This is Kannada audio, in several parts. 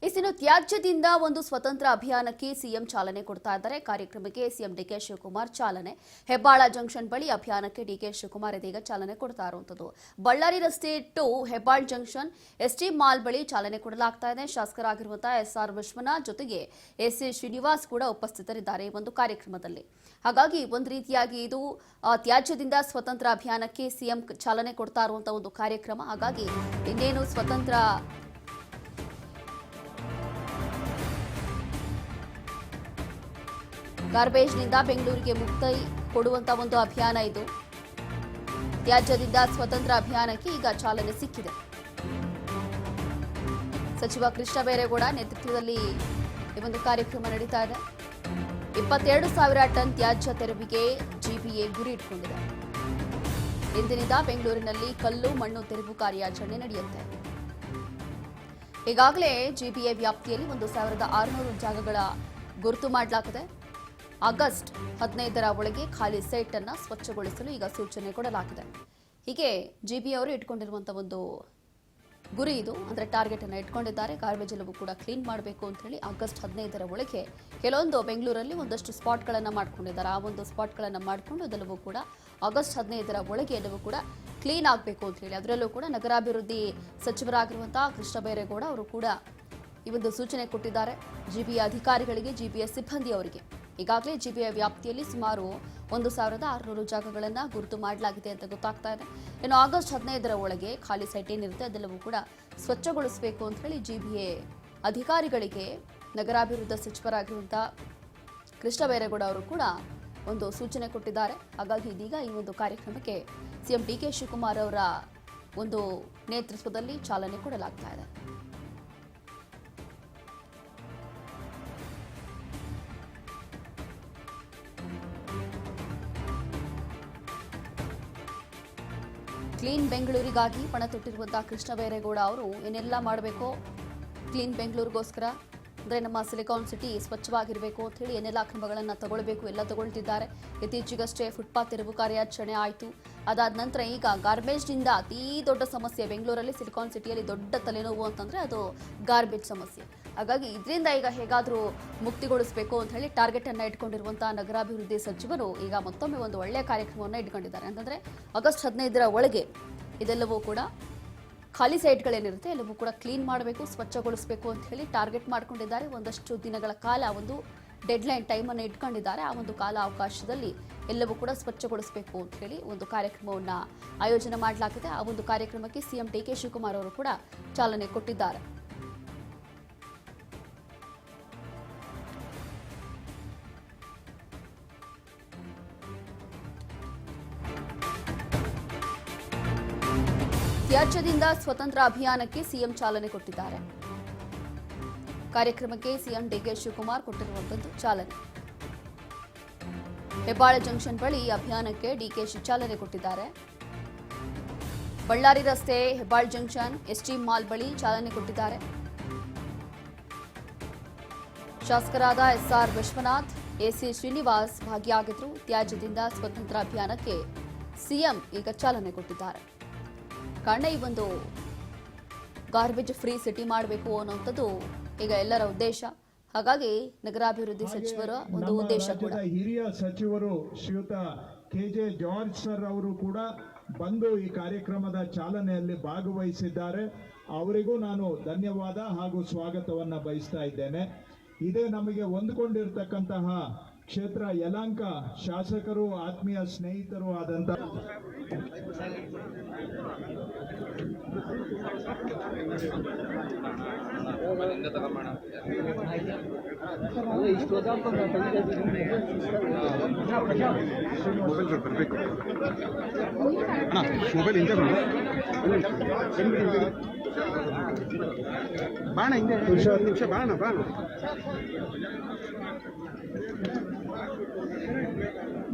ಇನ್ನು ತ್ಯಾಜ್ಯದಿಂದ ಒಂದು ಸ್ವತಂತ್ರ ಅಭಿಯಾನಕ್ಕೆ ಸಿಎಂ ಚಾಲನೆ ಕೊಡ್ತಾ ಇದ್ದಾರೆ. ಕಾರ್ಯಕ್ರಮಕ್ಕೆ ಸಿಎಂ ಡಿಕೆ ಶಿವಕುಮಾರ್ ಚಾಲನೆ. ಹೆಬ್ಬಾಳ ಜಂಕ್ಷನ್ ಬಳಿ ಅಭಿಯಾನಕ್ಕೆ ಡಿಕೆ ಶಿವಕುಮಾರ್ ಇದೀಗ ಚಾಲನೆ ಕೊಡ್ತಾ ಇರುವಂತದ್ದು. ಬಳ್ಳಾರಿ ರಸ್ತೆ to Hebbal junction Esteem mall ಬಳಿ ಚಾಲನೆ ಕೊಡಲಾಗ್ತಾ ಇದೆ. ಶಾಸಕರಾಗಿರುವಂತಹ ಎಸ್ಆರ್ ವಿಶ್ವನಾಥ್ ಜೊತೆಗೆ ಎಸ್ಸಿ ಶ್ರೀನಿವಾಸ್ ಕೂಡ ಉಪಸ್ಥಿತರಿದ್ದಾರೆ ಈ ಒಂದು ಕಾರ್ಯಕ್ರಮದಲ್ಲಿ. ಹಾಗಾಗಿ ಒಂದು ರೀತಿಯಾಗಿ ಇದು ತ್ಯಾಜ್ಯದಿಂದ ಸ್ವತಂತ್ರ ಅಭಿಯಾನಕ್ಕೆ ಸಿಎಂ ಚಾಲನೆ ಕೊಡ್ತಾ ಇರುವಂತಹ ಒಂದು ಕಾರ್ಯಕ್ರಮ. ಹಾಗಾಗಿ ಇನ್ನೇನು ಸ್ವತಂತ್ರ ಗಾರ್ಬೇಜ್ನಿಂದ ಬೆಂಗಳೂರಿಗೆ ಮುಕ್ತಿ ಕೊಡುವಂತ ಒಂದು ಅಭಿಯಾನ ಇದು. ತ್ಯಾಜ್ಯದಿಂದ ಸ್ವತಂತ್ರ ಅಭಿಯಾನಕ್ಕೆ ಈಗ ಚಾಲನೆ ಸಿಕ್ಕಿದೆ. ಸಚಿವ ಕೃಷ್ಣ ಬೈರೇಗೌಡ ನೇತೃತ್ವದಲ್ಲಿ ಈ ಒಂದು ಕಾರ್ಯಕ್ರಮ ನಡೀತಾ ಇದೆ. 22,000 ಟನ್ ತ್ಯಾಜ್ಯ ತೆರವಿಗೆ ಜಿಬಿಎ ಗುರಿ ಇಟ್ಕೊಂಡಿದೆ. ಇಂದಿನಿಂದ ಬೆಂಗಳೂರಿನಲ್ಲಿ ಕಲ್ಲು ಮಣ್ಣು ತೆರವು ಕಾರ್ಯಾಚರಣೆ ನಡೆಯುತ್ತೆ. ಈಗಾಗಲೇ ಜಿಬಿಎ ವ್ಯಾಪ್ತಿಯಲ್ಲಿ 1,600 ಜಾಗಗಳ ಗುರುತು ಮಾಡಲಾಗಿದೆ. ಆಗಸ್ಟ್ 15ರ ಒಳಗೆ ಖಾಲಿ ಸೈಟ್ ಅನ್ನು ಸ್ವಚ್ಛಗೊಳಿಸಲು ಈಗ ಸೂಚನೆ ಕೊಡಲಾಗಿದೆ. ಹೀಗೆ ಜಿಬಿಎ ಅವರು ಇಟ್ಕೊಂಡಿರುವಂತಹ ಒಂದು ಗುರಿ ಇದು, ಅಂದ್ರೆ ಟಾರ್ಗೆಟ್ ಅನ್ನು ಇಟ್ಕೊಂಡಿದ್ದಾರೆ. ಗಾರ್ಬೇಜ್ ಎಲ್ಲವೂ ಕೂಡ ಕ್ಲೀನ್ ಮಾಡಬೇಕು ಅಂತ ಹೇಳಿ ಆಗಸ್ಟ್ 15ರ ಒಳಗೆ ಕೆಲವೊಂದು ಬೆಂಗಳೂರಲ್ಲಿ ಒಂದಷ್ಟು ಸ್ಪಾಟ್ಗಳನ್ನು ಮಾಡ್ಕೊಂಡಿದ್ದಾರೆ. ಆ ಒಂದು ಸ್ಪಾಟ್ಗಳನ್ನು ಮಾಡಿಕೊಂಡು ಅದೆಲ್ಲವೂ ಕೂಡ ಆಗಸ್ಟ್ 15ರ ಒಳಗೆ ಎಲ್ಲವೂ ಕೂಡ ಕ್ಲೀನ್ ಆಗಬೇಕು ಅಂತ ಹೇಳಿ, ಅದರಲ್ಲೂ ಕೂಡ ನಗರಾಭಿವೃದ್ಧಿ ಸಚಿವರಾಗಿರುವಂತಹ ಕೃಷ್ಣ ಬೈರೇಗೌಡ ಅವರು ಕೂಡ ಈ ಒಂದು ಸೂಚನೆ ಕೊಟ್ಟಿದ್ದಾರೆ. ಜಿಬಿಎ ಅಧಿಕಾರಿಗಳಿಗೆ, ಜಿಬಿಎ ಸಿಬ್ಬಂದಿ ಅವರಿಗೆ. ಈಗಾಗಲೇ ಜಿಬಿಎ ವ್ಯಾಪ್ತಿಯಲ್ಲಿ ಸುಮಾರು 1,600 ಜಾಗಗಳನ್ನು ಗುರುತು ಮಾಡಲಾಗಿದೆ ಅಂತ ಗೊತ್ತಾಗ್ತಾ ಇದೆ. ಇನ್ನು ಆಗಸ್ಟ್ 15ರ ಒಳಗೆ ಖಾಲಿ ಸೈಟ್ ಏನಿರುತ್ತೆ ಅದೆಲ್ಲವೂ ಕೂಡ ಸ್ವಚ್ಛಗೊಳಿಸಬೇಕು ಅಂತ ಹೇಳಿ ಜಿಬಿಎ ಅಧಿಕಾರಿಗಳಿಗೆ ನಗರಾಭಿವೃದ್ಧಿ ಸಚಿವರಾಗಿರುವಂತಹ ಕೃಷ್ಣ ಬೈರೇಗೌಡ ಅವರು ಕೂಡ ಒಂದು ಸೂಚನೆ ಕೊಟ್ಟಿದ್ದಾರೆ. ಹಾಗಾಗಿ ಇದೀಗ ಈ ಒಂದು ಕಾರ್ಯಕ್ರಮಕ್ಕೆ ಸಿಎಂ ಡಿಕೆ ಶಿವಕುಮಾರ್ ಅವರ ಒಂದು ನೇತೃತ್ವದಲ್ಲಿ ಚಾಲನೆ ಕೊಡಲಾಗ್ತಾ ಇದೆ. ಕ್ಲೀನ್ ಬೆಂಗಳೂರಿಗಾಗಿ ಪಣ ತೊಟ್ಟಿರುವಂತಹ ಕೃಷ್ಣ ಬೈರೇಗೌಡ ಅವರು ಏನೆಲ್ಲ ಮಾಡಬೇಕೋ ಕ್ಲೀನ್ ಬೆಂಗಳೂರಿಗೋಸ್ಕರ, ಅಂದರೆ ನಮ್ಮ ಸಿಲಿಕಾನ್ ಸಿಟಿ ಸ್ವಚ್ಛವಾಗಿರಬೇಕು ಅಂತ ಹೇಳಿ ಏನೆಲ್ಲ ಕ್ರಮಗಳನ್ನು ತಗೊಳ್ಬೇಕು ಎಲ್ಲ ತಗೊಳ್ತಿದ್ದಾರೆ. ಇತ್ತೀಚೆಗಷ್ಟೇ ಫುಟ್ಪಾತ್ ತೆರವು ಕಾರ್ಯಾಚರಣೆ ಆಯಿತು. ಅದಾದ ನಂತರ ಈಗ ಗಾರ್ಬೇಜ್ನಿಂದ ಅತೀ ದೊಡ್ಡ ಸಮಸ್ಯೆ ಬೆಂಗಳೂರಲ್ಲಿ, ಸಿಲಿಕಾನ್ ಸಿಟಿಯಲ್ಲಿ ದೊಡ್ಡ ತಲೆನೋವು ಅಂತಂದರೆ ಅದು ಗಾರ್ಬೇಜ್ ಸಮಸ್ಯೆ. ಹಾಗಾಗಿ ಇದರಿಂದ ಈಗ ಹೇಗಾದರೂ ಮುಕ್ತಿಗೊಳಿಸಬೇಕು ಅಂತ ಹೇಳಿ ಟಾರ್ಗೆಟ್ ಅನ್ನು ಇಟ್ಕೊಂಡಿರುವಂತಹ ನಗರಾಭಿವೃದ್ಧಿ ಸಚಿವರು ಈಗ ಮತ್ತೊಮ್ಮೆ ಒಂದು ಒಳ್ಳೆಯ ಕಾರ್ಯಕ್ರಮವನ್ನು ಇಟ್ಕೊಂಡಿದ್ದಾರೆ. ಅಂತಂದರೆ ಆಗಸ್ಟ್ 15ರ ಒಳಗೆ ಇದೆಲ್ಲವೂ ಕೂಡ ಖಾಲಿ ಸೈಟ್ಗಳೇನಿರುತ್ತೆ ಎಲ್ಲವೂ ಕೂಡ ಕ್ಲೀನ್ ಮಾಡಬೇಕು, ಸ್ವಚ್ಛಗೊಳಿಸಬೇಕು ಅಂತ ಹೇಳಿ ಟಾರ್ಗೆಟ್ ಮಾಡ್ಕೊಂಡಿದ್ದಾರೆ. ಒಂದಷ್ಟು ದಿನಗಳ ಕಾಲ ಒಂದು ಡೆಡ್ಲೈನ್ ಟೈಮನ್ನು ಇಟ್ಕೊಂಡಿದ್ದಾರೆ. ಆ ಒಂದು ಕಾಲ ಅವಕಾಶದಲ್ಲಿ ಎಲ್ಲವೂ ಕೂಡ ಸ್ವಚ್ಛಗೊಳಿಸಬೇಕು ಅಂತ ಹೇಳಿ ಒಂದು ಕಾರ್ಯಕ್ರಮವನ್ನು ಆಯೋಜನೆ ಮಾಡಲಾಗಿದೆ. ಆ ಒಂದು ಕಾರ್ಯಕ್ರಮಕ್ಕೆ ಸಿಎಂ ಡಿಕೆ ಶಿವಕುಮಾರ್ ಅವರು ಕೂಡ ಚಾಲನೆ ಕೊಟ್ಟಿದ್ದಾರೆ. ತ್ಯಾಜ್ಯದಿಂದ ಸ್ವತಂತ್ರ ಅಭಿಯಾನಕ್ಕೆ ಸಿಎಂ ಚಾಲನೆ ಕೊಟ್ಟಿದ್ದಾರೆ. ಕಾರ್ಯಕ್ರಮಕ್ಕೆ ಸಿಎಂ ಡಿಕೆ ಶಿವಕುಮಾರ್ ಕೊಟ್ಟಿರುವಂತದ್ದು ಚಾಲನೆ. ಹೆಬ್ಬಾಳ ಜಂಕ್ಷನ್ ಬಳಿ ಅಭಿಯಾನಕ್ಕೆ ಡಿಕೆಶಿ ಚಾಲನೆ ಕೊಟ್ಟಿದ್ದಾರೆ. ಬಳ್ಳಾರಿ ರಸ್ತೆ ಹೆಬ್ಬಾಳ್ ಜಂಕ್ಷನ್ ಎಸ್ಟಿ ಮಾಲ್ ಬಳಿ ಚಾಲನೆ ಕೊಟ್ಟಿದ್ದಾರೆ. ಶಾಸಕರಾದ ಎಸ್ಆರ್ ವಿಶ್ವನಾಥ್, ಎಸಿ ಶ್ರೀನಿವಾಸ್ ಭಾಗಿಯಾಗಿದ್ರು. ತ್ಯಾಜ್ಯದಿಂದ ಸ್ವತಂತ್ರ ಅಭಿಯಾನಕ್ಕೆ ಸಿಎಂ ಈಗ ಚಾಲನೆ ಕೊಟ್ಟಿದ್ದಾರೆ. ಕಾರಣ ಈ ಒಂದು ಗಾರ್ಬೇಜ್ ಫ್ರೀ ಸಿಟಿ ಮಾಡಬೇಕು ಅನ್ನುವಂಥದ್ದು ಈಗ ಎಲ್ಲರ ಉದ್ದೇಶ. ಹಾಗಾಗಿ ನಗರಾಭಿವೃದ್ಧಿ ಸಚಿವರ ಒಂದು ಉದ್ದೇಶ ಕೂಡ. ಹಿರಿಯ ಸಚಿವರು ಶ್ರೀಯುತ ಕೆಜೆ ಜಾರ್ಜ್ ಸರ್ ಅವರು ಕೂಡ ಬಂದು ಈ ಕಾರ್ಯಕ್ರಮದ ಚಾಲನೆಯಲ್ಲಿ ಭಾಗವಹಿಸಿದ್ದಾರೆ. ಅವರಿಗೂ ನಾನು ಧನ್ಯವಾದ ಹಾಗೂ ಸ್ವಾಗತವನ್ನ ಬಯಸ್ತಾ ಇದ್ದೇನೆ. ಇದೇ ನಮಗೆ ಹೊಂದಿಕೊಂಡಿರ್ತಕ್ಕಂತಹ ಕ್ಷೇತ್ರ. ಯಲಹಂಕ ಶಾಸಕರು, ಆತ್ಮೀಯ ಸ್ನೇಹಿತರು ಆದಂತ ಬಾಣ ಹಿಂದೆ ನಿಮಿಷ ಬಾಣ ಬಾಣ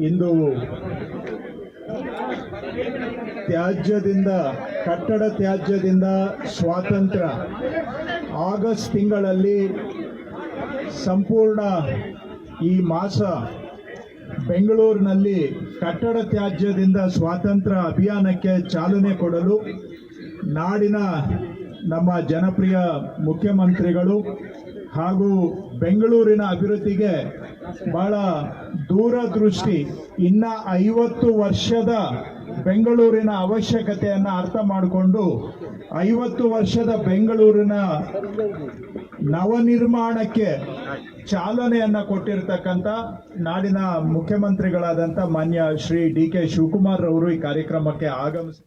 ಇಂದು ತ್ಯಾಜ್ಯದಿಂದ, ಕಟ್ಟಡ ತ್ಯಾಜ್ಯದಿಂದ ಸ್ವಾತಂತ್ರ್ಯ ಆಗಸ್ಟ್ ತಿಂಗಳಲ್ಲಿ ಸಂಪೂರ್ಣ ಈ ಮಾಸ ಬೆಂಗಳೂರಿನಲ್ಲಿ ಕಟ್ಟಡ ತ್ಯಾಜ್ಯದಿಂದ ಸ್ವಾತಂತ್ರ್ಯ ಅಭಿಯಾನಕ್ಕೆ ಚಾಲನೆ ಕೊಡಲು ನಾಡಿನ ನಮ್ಮ ಜನಪ್ರಿಯ ಮುಖ್ಯಮಂತ್ರಿಗಳು ಹಾಗೂ ಬೆಂಗಳೂರಿನ ಅಭಿವೃದ್ಧಿಗೆ ಬಹಳ ದೂರದೃಷ್ಟಿ, ಇನ್ನ 50 ವರ್ಷದ ಬೆಂಗಳೂರಿನ ಅವಶ್ಯಕತೆಯನ್ನು ಅರ್ಥ ಮಾಡಿಕೊಂಡು 50 ವರ್ಷದ ಬೆಂಗಳೂರಿನ ನವನಿರ್ಮಾಣಕ್ಕೆ ಚಾಲನೆಯನ್ನ ಕೊಟ್ಟಿರ್ತಕ್ಕಂಥ ನಾಡಿನ ಮುಖ್ಯಮಂತ್ರಿಗಳಾದಂಥ ಮಾನ್ಯ ಶ್ರೀ ಡಿ ಕೆ ಶಿವಕುಮಾರ್ ಅವರು ಈ ಕಾರ್ಯಕ್ರಮಕ್ಕೆ ಆಗಮಿಸಿ